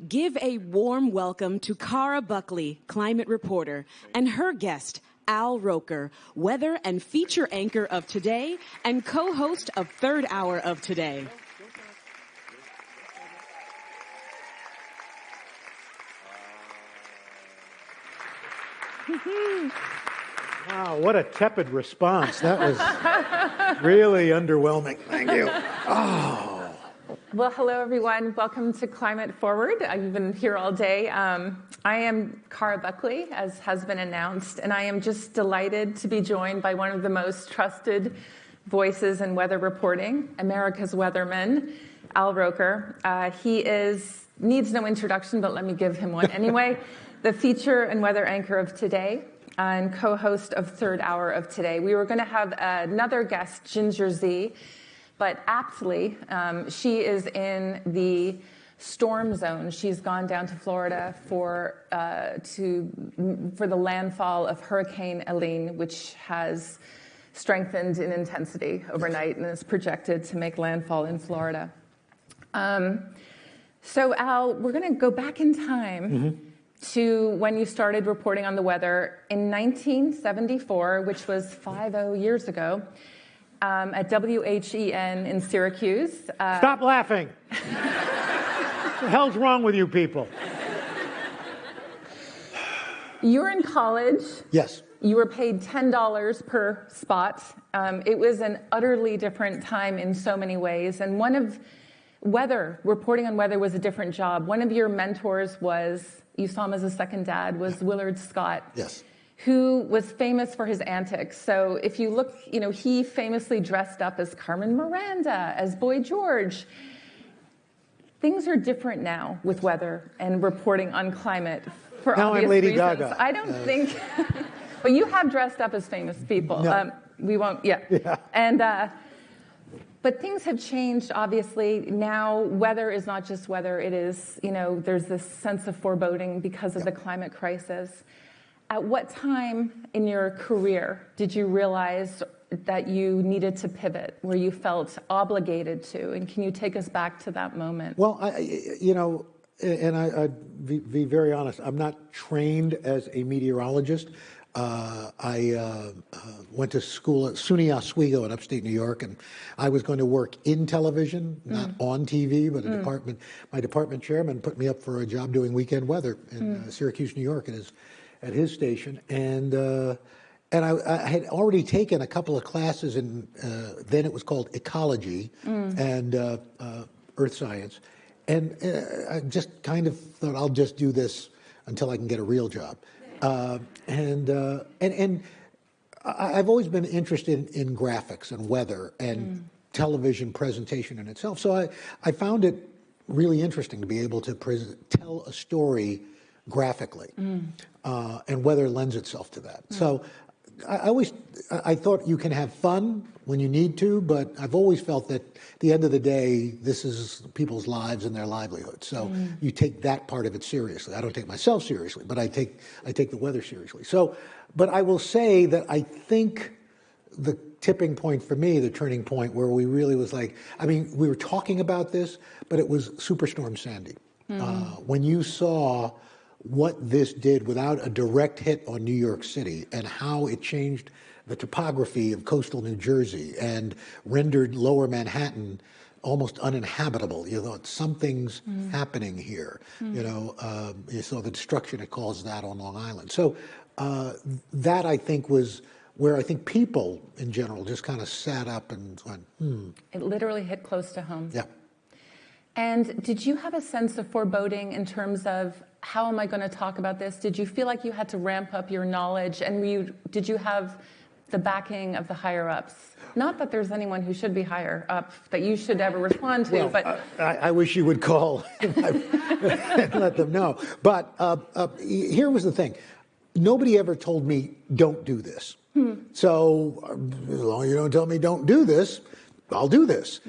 Give a warm welcome to Cara Buckley, climate reporter, and her guest, Al Roker, weather and feature anchor of Today and co-host of Third Hour of Today. Wow, what a tepid response. That was really underwhelming. Thank you. Oh. Well, hello, everyone. Welcome to Climate Forward. I've been here all day. I am Cara Buckley, as has been announced, and I am just delighted to be joined by one of the most trusted voices in weather reporting, America's weatherman, Al Roker. He needs no introduction, but let me give him one anyway. The feature and weather anchor of Today and co-host of Third Hour of Today. We were going to have another guest, Ginger Z, but aptly, she is in the storm zone. She's gone down to Florida for the landfall of Hurricane Helene, which has strengthened in intensity overnight and is projected to make landfall in Florida. So, Al, we're going to go back in time to when you started reporting on the weather in 1974, which was 50 years ago. At WHEN in Syracuse. Stop laughing. What the hell's wrong with you people? You were in college. Yes. You were paid $10 per spot. It was an utterly different time in so many ways. And reporting on weather was a different job. One of your mentors you saw him as a second dad, was Willard Scott. Yes. Who was famous for his antics. So if you look, he famously dressed up as Carmen Miranda, as Boy George. Things are different now with weather and reporting on climate for now obvious I'm Lady reasons. Gaga. I don't think, but you have dressed up as famous people. No. We won't, yeah. And, but things have changed, obviously. Now, weather is not just weather. It is, there's this sense of foreboding because of the climate crisis. At what time in your career did you realize that you needed to pivot, where you felt obligated to? And can you take us back to that moment? Well, I'd be very honest. I'm not trained as a meteorologist. I went to school at SUNY Oswego in upstate New York, and I was going to work in television, not on TV, but my department chairman put me up for a job doing weekend weather in Syracuse, New York, at his station, and I had already taken a couple of classes in then it was called ecology and earth science, and I just kind of thought I'll just do this until I can get a real job, and I've always been interested in graphics and weather and television presentation in itself, so I found it really interesting to be able to tell a story graphically, and weather lends itself to that. So I thought you can have fun when you need to, but I've always felt that at the end of the day, this is people's lives and their livelihoods. So you take that part of it seriously. I don't take myself seriously, but I take the weather seriously. So, but I will say that I think the tipping point for me, the turning point where we really was like, we were talking about this, but it was Superstorm Sandy. When you saw what this did without a direct hit on New York City and how it changed the topography of coastal New Jersey and rendered lower Manhattan almost uninhabitable. You thought something's happening here. You saw the destruction it caused that on Long Island. So that I think was where I think people in general just kind of sat up and went, It literally hit close to home. Yeah. And did you have a sense of foreboding in terms of how am I going to talk about this? Did you feel like you had to ramp up your knowledge? And did you have the backing of the higher ups? Not that there's anyone who should be higher up that you should ever respond to, but I wish you would call and let them know. But here was the thing. Nobody ever told me, don't do this. So as long as you don't tell me don't do this, I'll do this,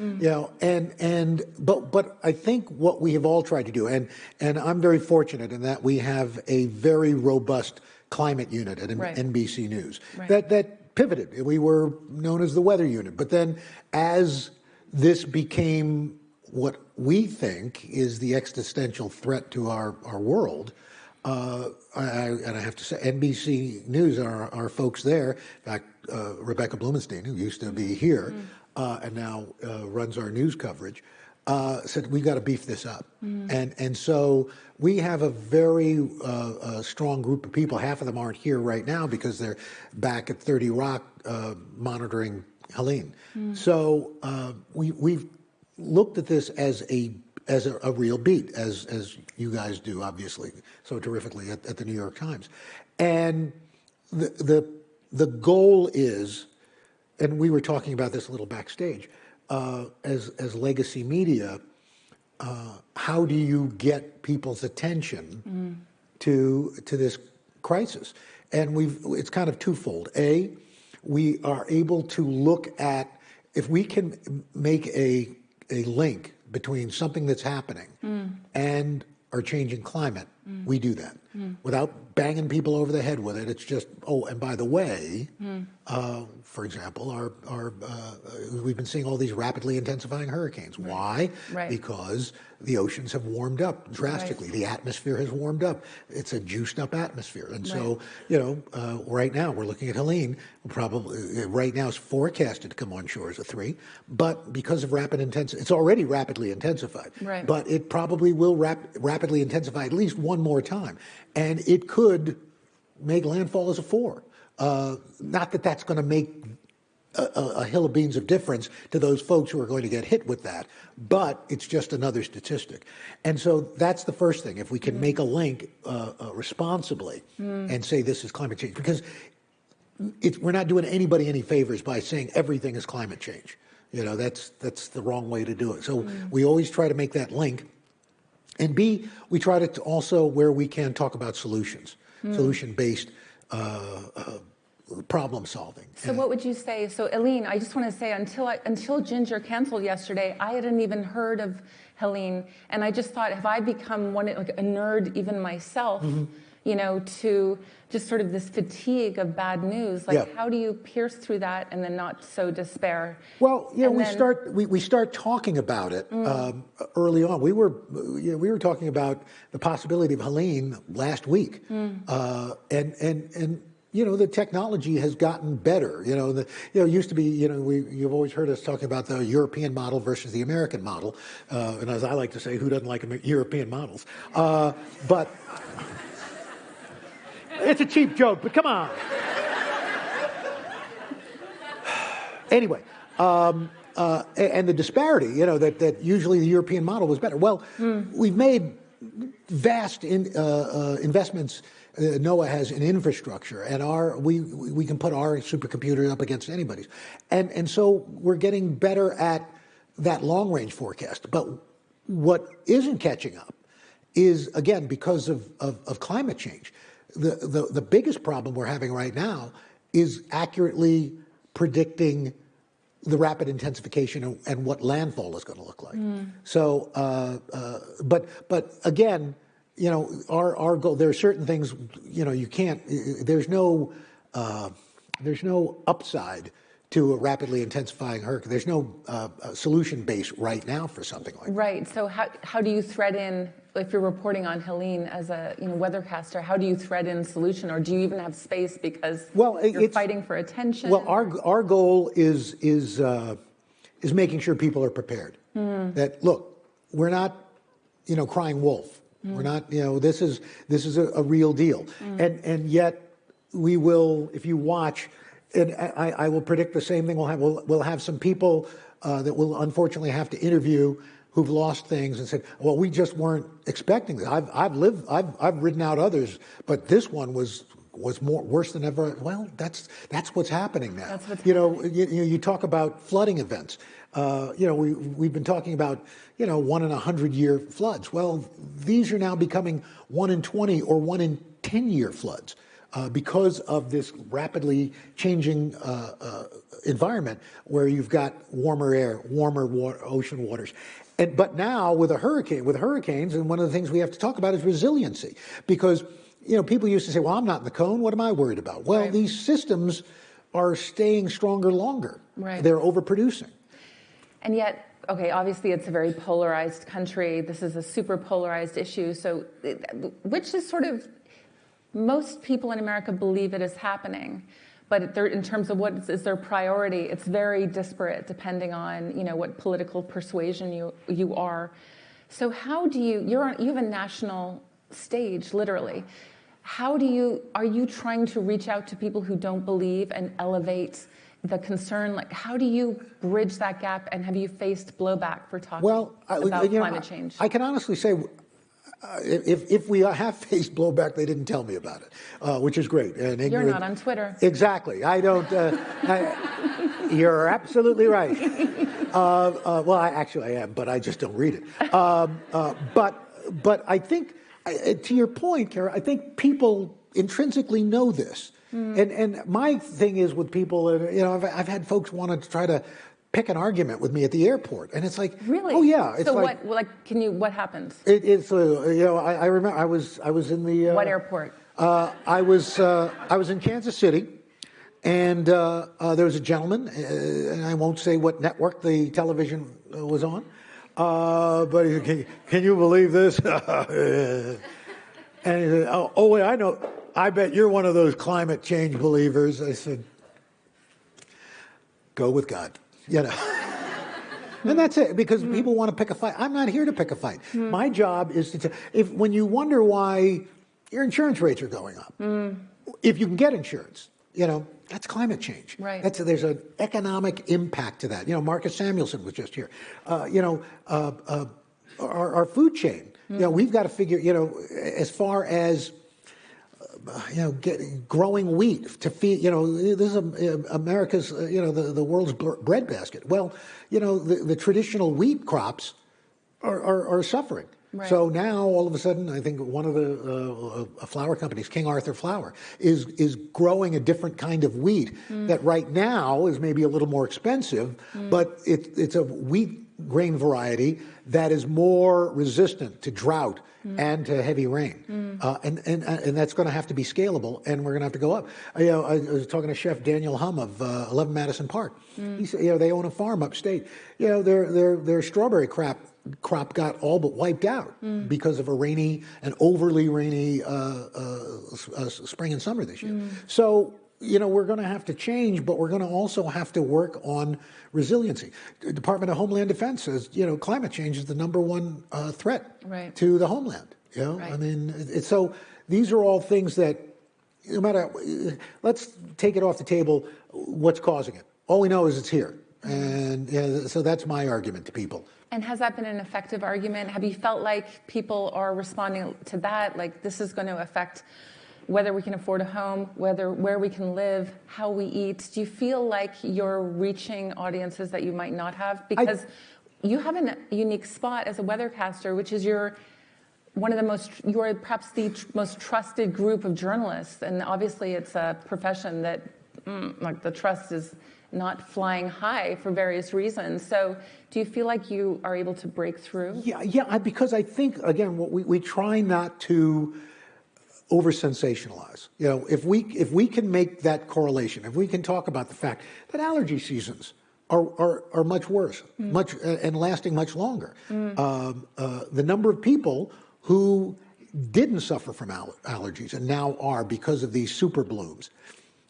but I think what we have all tried to do, and I'm very fortunate in that we have a very robust climate unit at NBC News that pivoted. We were known as the weather unit, but then as this became what we think is the existential threat to our world. And I have to say, NBC News, our folks there, in fact, Rebecca Blumenstein, who used to be here and now runs our news coverage, said, we've got to beef this up. And so we have a very strong group of people. Half of them aren't here right now because they're back at 30 Rock monitoring Helene. So we've looked at this as a real beat, as you guys do, obviously, so terrifically at the New York Times. And the goal is, and we were talking about this a little backstage, as legacy media, how do you get people's attention to this crisis? And it's kind of twofold. A, we are able to look at, if we can make a link between something that's happening and our changing climate, we do that without banging people over the head with it. It's just, oh, and by the way, for example, we've been seeing all these rapidly intensifying hurricanes. Right. Why? Right. Because the oceans have warmed up drastically. Right. The atmosphere has warmed up. It's a juiced up atmosphere. And so, right now we're looking at Helene. Probably right now it's forecasted to come on shore as a 3, but because of rapid intensity, it's already rapidly intensified. Right. But it probably will rapidly intensify at least one more time, and it could make landfall as a 4. Not that that's going to make a hill of beans of difference to those folks who are going to get hit with that, but it's just another statistic. And so that's the first thing. If we can make a link responsibly and say this is climate change, because we're not doing anybody any favors by saying everything is climate change. That's the wrong way to do it. So we always try to make that link. And B, we try to also, where we can, talk about solutions, solution-based problem solving. So what would you say? So Helene, I just want to say, until Ginger canceled yesterday, I hadn't even heard of Helene, and I just thought, have I become like a nerd even myself? To just sort of this fatigue of bad news. Like, how do you pierce through that and then not so despair? Well, we start talking about it early on. We were talking about the possibility of Helene last week, and the technology has gotten better. It used to be, you've always heard us talking about the European model versus the American model, and as I like to say, who doesn't like European models? But it's a cheap joke, but come on. Anyway, and the disparity, that usually the European model was better. Well, we've made vast investments. NOAA has in infrastructure, and we can put our supercomputer up against anybody's, and so we're getting better at that long range forecast. But what isn't catching up is, again, because of climate change. The biggest problem we're having right now is accurately predicting the rapid intensification and what landfall is going to look like. So, but again, our goal. There are certain things, you can't. There's no upside to a rapidly intensifying hurricane. There's no solution base right now for something like that. Right. So how do you thread in, if you're reporting on Helene as a weathercaster, how do you thread in solution, or do you even have space because you're fighting for attention? Well, our goal is making sure people are prepared. That, look, we're not crying wolf. We're not, this is a real deal. And yet we will, if you watch, and I will predict the same thing we'll have some people that we'll unfortunately have to interview who've lost things and said, well, we just weren't expecting this. I've ridden out others, but this one was worse than ever. Well, that's what's happening now. That's what's happening. You talk about flooding events. We've been talking about 1 in 100-year floods. Well, these are now becoming 1 in 20 or 1 in 10-year floods because of this rapidly changing environment where you've got warmer air, warmer ocean waters. But now with hurricanes, and one of the things we have to talk about is resiliency, because people used to say, well, I'm not in the cone. What am I worried about? Well, these systems are staying stronger longer. Right. They're overproducing. And yet, okay, obviously it's a very polarized country. This is a super polarized issue. So, which is sort of, most people in America believe it is happening. But in terms of what is their priority, it's very disparate depending on, you know, what political persuasion you are. So how do you have a national stage, literally. Are you trying to reach out to people who don't believe and elevate the concern? Like, how do you bridge that gap, and have you faced blowback for talking about climate change? I can honestly say, if we have faced blowback, they didn't tell me about it, which is great. And you're not on Twitter. Exactly. I don't. You're absolutely right. Well, I am, but I just don't read it. But I think, to your point, Cara, I think people intrinsically know this. And my thing is with people, you know, I've had folks want to try to pick an argument with me at the airport, and it's like, really? Oh yeah. It's so like, what happened? It's you know, I remember I was in the what airport? I was in Kansas City, and there was a gentleman, and I won't say what network the television was on, but he said, can you believe this? And he said, oh wait, I know. I bet you're one of those climate change believers. I said, go with God. You know, and that's it, because people want to pick a fight. I'm not here to pick a fight. My job is to when you wonder why your insurance rates are going up, if you can get insurance, you know, that's climate change. Right. There's an economic impact to that. You know, Marcus Samuelsson was just here. You know, our food chain. You know, we've got to figure. You know, as far as you know, growing wheat to feed, you know, this is America's, you know, the world's breadbasket. Well, you know, the traditional wheat crops are suffering. Right. So now, all of a sudden, I think one of the flour companies, King Arthur Flour, is growing a different kind of wheat that right now is maybe a little more expensive, but it's a wheat grain variety that is more resistant to drought and to heavy rain, and that's going to have to be scalable, and we're going to have to go up. You know, I was talking to Chef Daniel Hum of 11 Madison Park. He said, you know, they own a farm upstate. You know, their strawberry crop got all but wiped out because of an overly rainy spring and summer this year. So, you know, we're going to have to change, but we're going to also have to work on resiliency. The Department of Homeland Defense says, you know, climate change is the #1 threat to the homeland. You know, I mean, so these are all things that, no matter, let's take it off the table, what's causing it. All we know is it's here. And so that's my argument to people. And has that been an effective argument? Have you felt like people are responding to that? Like, this is going to affect whether we can afford a home, where we can live, how we eat? Do you feel like you're reaching audiences that you might not have? Because you have a unique spot as a weathercaster, which is you are perhaps the most trusted group of journalists. And obviously it's a profession that, like, the trust is not flying high for various reasons. So do you feel like you are able to break through? Yeah, because I think, again, we try not to over sensationalize. You know, if we can make that correlation, if we can talk about the fact that allergy seasons are much worse, and lasting much longer. The number of people who didn't suffer from allergies and now are because of these super blooms.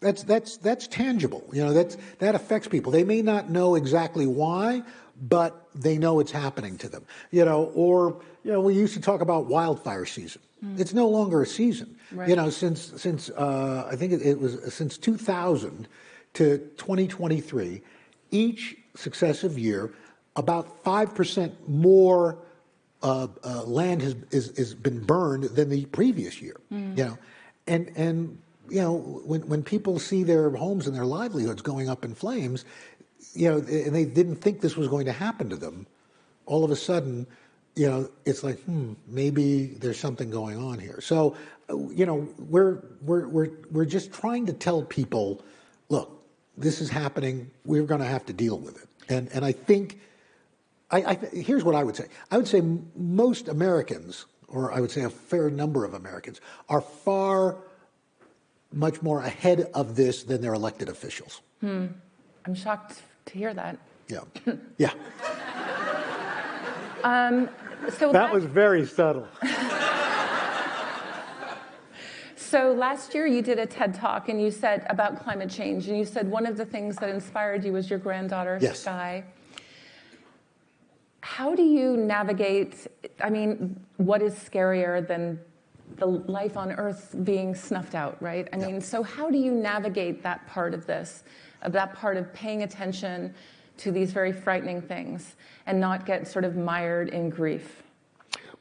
That's tangible. You know, that affects people. They may not know exactly why, but they know it's happening to them. You know, or, you know, we used to talk about wildfire season. It's no longer a season. Right. You know, since I think it was since 2000 to 2023, each successive year, about 5% more land has been burned than the previous year. You know, and you know, when people see their homes and their livelihoods going up in flames, you know, and they didn't think this was going to happen to them, all of a sudden, you know, it's like, maybe there's something going on here. So, you know, we're just trying to tell people, look, this is happening. We're going to have to deal with it. And I think, here's what I would say. I would say most Americans, or I would say a fair number of Americans, are much more ahead of this than their elected officials. I'm shocked to hear that. Yeah. That was very subtle. So last year you did a TED Talk and you said about climate change, and you said one of the things that inspired you was your granddaughter, Yes. Sky. How do you navigate, I mean, what is scarier than the life on Earth being snuffed out, right? I mean, so how do you navigate that part of this, of that part of paying attention to these very frightening things and not get sort of mired in grief?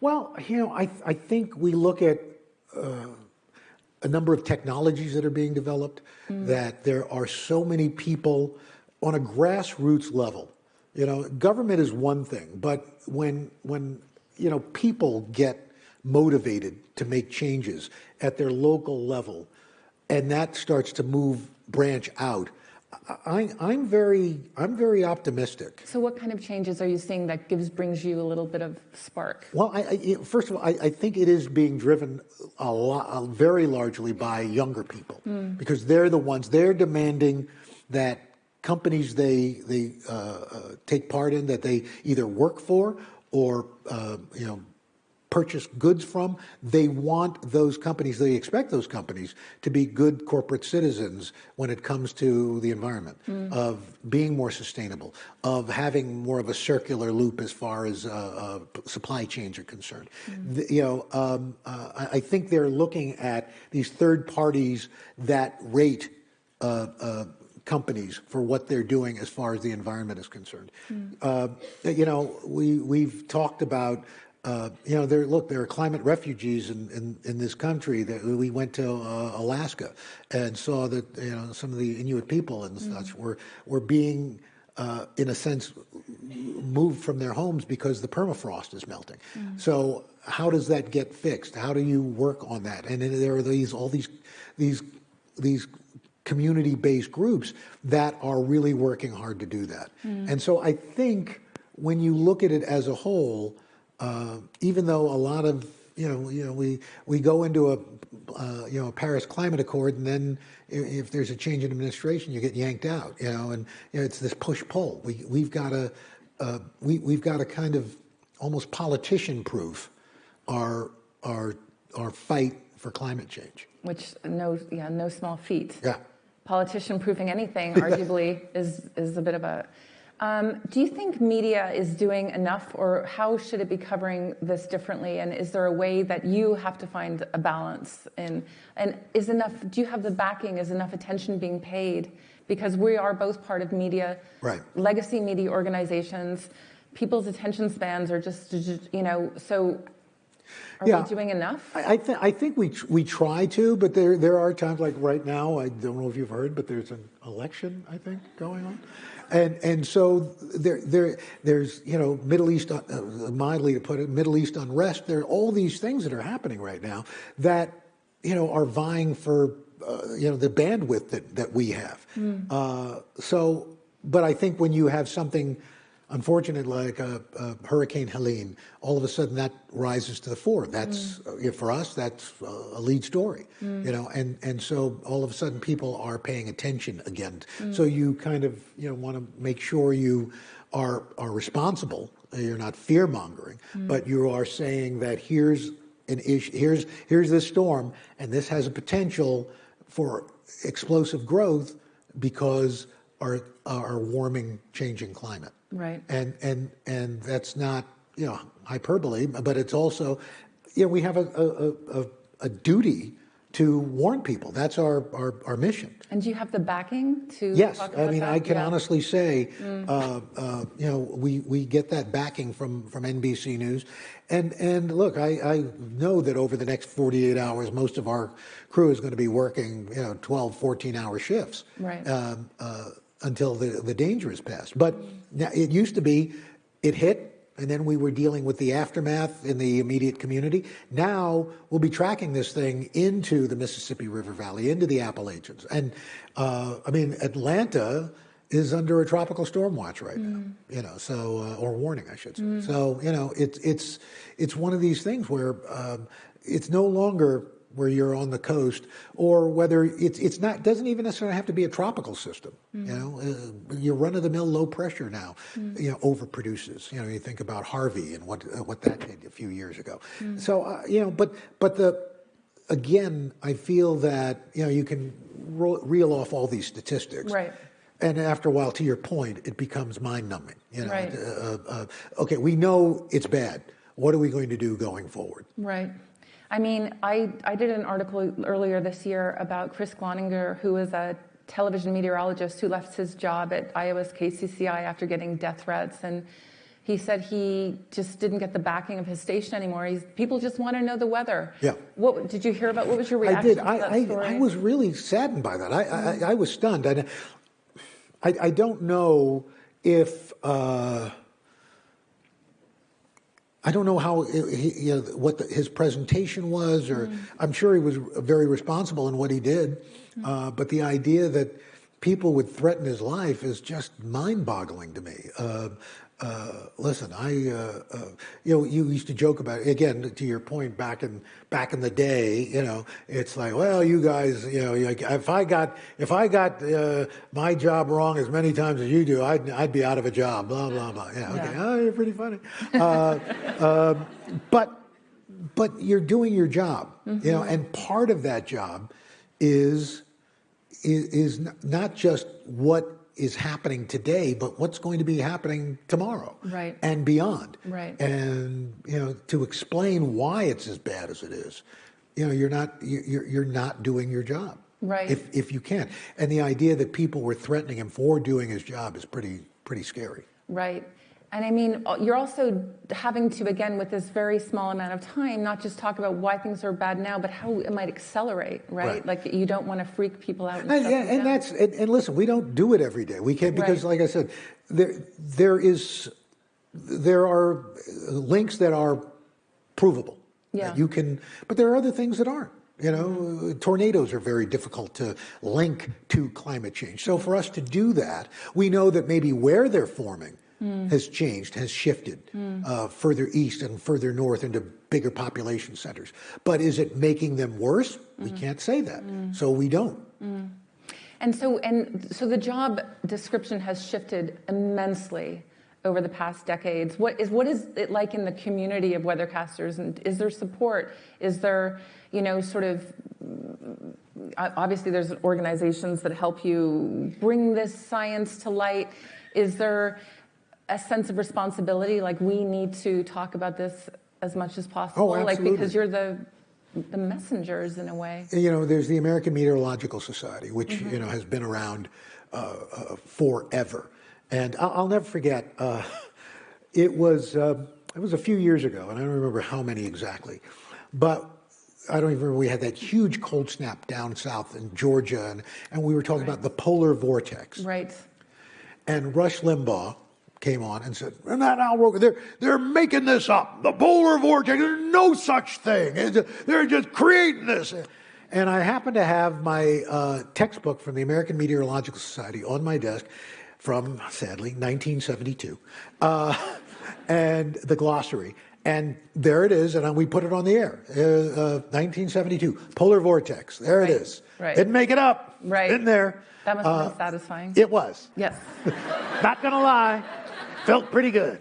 Well, I think we look at a number of technologies that are being developed, that there are so many people on a grassroots level. Government is one thing, but when people get motivated to make changes at their local level, and that starts to branch out, I'm very optimistic. So what kind of changes are you seeing that brings you a little bit of spark? Well, first of all, I think it is being driven very largely by younger people, because they're the ones, they're demanding that companies they take part in, that they either work for or purchase goods from, they want those companies, they expect those companies to be good corporate citizens when it comes to the environment, of being more sustainable, of having more of a circular loop as far as supply chains are concerned. I think they're looking at these third parties that rate companies for what they're doing as far as the environment is concerned. We've talked about there are climate refugees in this country. That we went to Alaska and saw that some of the Inuit people and such were being in a sense moved from their homes because the permafrost is melting. So how does that get fixed? How do you work on that? And then there are all these community-based groups that are really working hard to do that. And so I think when you look at it as a whole, even though a lot of we go into a Paris Climate Accord, and then if there's a change in administration, you get yanked out. And it's this push-pull. We've got to kind of almost politician-proof our fight for climate change. Which no small feat. Yeah. Politician-proofing anything arguably is a bit of a. Do you think media is doing enough, or how should it be covering this differently? And is there a way that you have to find a balance in? And is enough? Do you have the backing? Is enough attention being paid? Because we are both part of media, right? Legacy media organizations. People's attention spans are just so. Are we doing enough? I think we try to, but there are times, like right now, I don't know if you've heard, but there's an election, I think, going on. And so there's Middle East, mildly to put it, Middle East unrest. There are all these things that are happening right now that are vying for the bandwidth that we have. But I think when you have something unfortunate like Hurricane Helene, all of a sudden that rises to the fore. That's for us, that's a lead story, and so all of a sudden people are paying attention again. So you kind of want to make sure you are responsible. You're not fear mongering, but you are saying that here's an issue, here's this storm, and this has a potential for explosive growth because our warming, changing climate. Right. And that's not hyperbole, but it's also we have a duty to warn people. That's our mission. And do you have the backing to? Yes, talk about that? I can honestly say we get that backing from NBC News, and look, I know that over the next 48 hours, most of our crew is going to be working 12, 14-hour shifts. Right. Until the danger is past. But now, it used to be, it hit, and then we were dealing with the aftermath in the immediate community. Now we'll be tracking this thing into the Mississippi River Valley, into the Appalachians. And Atlanta is under a tropical storm watch right now, or warning, I should say. So, it's one of these things where it's no longer where you're on the coast, or whether it's not, doesn't even necessarily have to be a tropical system. You know, your run-of-the-mill low pressure now, you know, overproduces. You know, you think about Harvey and what that did a few years ago. So you know, but again, I feel that, you know, you can reel off all these statistics. Right. And after a while, to your point, it becomes mind-numbing. You know, Right. Okay, we know it's bad. What are we going to do going forward? Right. I mean, I did an article earlier this year about Chris Gloninger, who is a television meteorologist who left his job at Iowa's KCCI after getting death threats. And he said he just didn't get the backing of his station anymore. People just want to know the weather. Yeah. What did you hear about? What was your reaction to that story? I was really saddened by that. I was stunned. And I don't know if I don't know how you know what his presentation was, or I'm sure he was very responsible in what he did. But the idea that people would threaten his life is just mind-boggling to me. Listen, you know, you used to joke about it. Again, to your point, back in the day, you know, it's like, well, you guys, you know, like, if I got my job wrong as many times as you do, I'd be out of a job. Blah blah blah. Yeah, okay. Yeah. Oh, you're pretty funny. But you're doing your job, you know, and part of that job is not just what is happening today, but what's going to be happening tomorrow, Right. and beyond. Right. And you know, to explain why it's as bad as it is, you know, you're not doing your job, Right. If you can. And the idea that people were threatening him for doing his job is pretty scary. Right. And I mean, you're also having to, again, with this very small amount of time, not just talk about why things are bad now, but how it might accelerate, right? Like, you don't want to freak people out. And listen, we don't do it every day. We can't, because, like I said, there are links that are provable. Yeah. You can, but there are other things that aren't. You know, tornadoes are very difficult to link to climate change. So for us to do that, we know that maybe where they're forming has changed, has shifted further east and further north into bigger population centers. But is it making them worse? We can't say that. So we don't. And so the job description has shifted immensely over the past decades. What is it like in the community of weathercasters? And is there support? Is there, you know, sort of, obviously there's organizations that help you bring this science to light. Is there a sense of responsibility, like we need to talk about this as much as possible? Oh, absolutely. Like, because you're the messengers in a way. You know, there's the American Meteorological Society, which you know has been around forever, and I'll never forget. It was a few years ago, and I don't remember how many exactly, but I don't even remember. We had that huge cold snap down south in Georgia, and we were talking about the polar vortex. Right. And Rush Limbaugh came on and said, "Not Al Roker. They're making this up. The polar vortex. There's no such thing. They're just creating this." And I happened to have my textbook from the American Meteorological Society on my desk from, sadly, 1972, and the glossary. And there it is, and we put it on the air. 1972, polar vortex. There it is. Right. Didn't make it up. Right. In there. That must have been satisfying. It was. Yes. Not gonna lie, felt pretty good.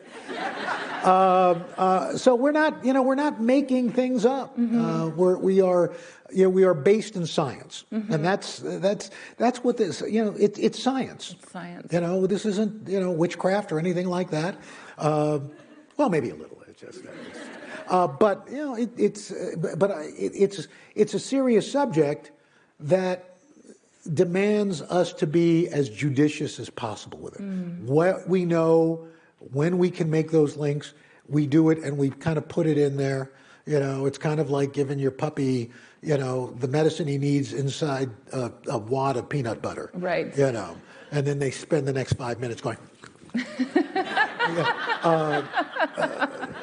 So we're not making things up. We are based in science, and that's what this. You know, it's science. It's science. You know, this isn't witchcraft or anything like that. Well, maybe a little. It's just. But you know, it's a serious subject that demands us to be as judicious as possible with it. What we know, when we can make those links, we do it, and we kind of put it in there. You know, it's kind of like giving your puppy, you know, the medicine he needs inside a wad of peanut butter. Right. You know, and then they spend the next 5 minutes going.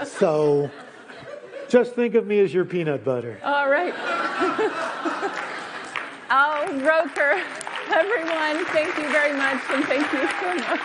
So, just think of me as your peanut butter. All right. Al Roker, everyone, thank you very much, and thank you so much.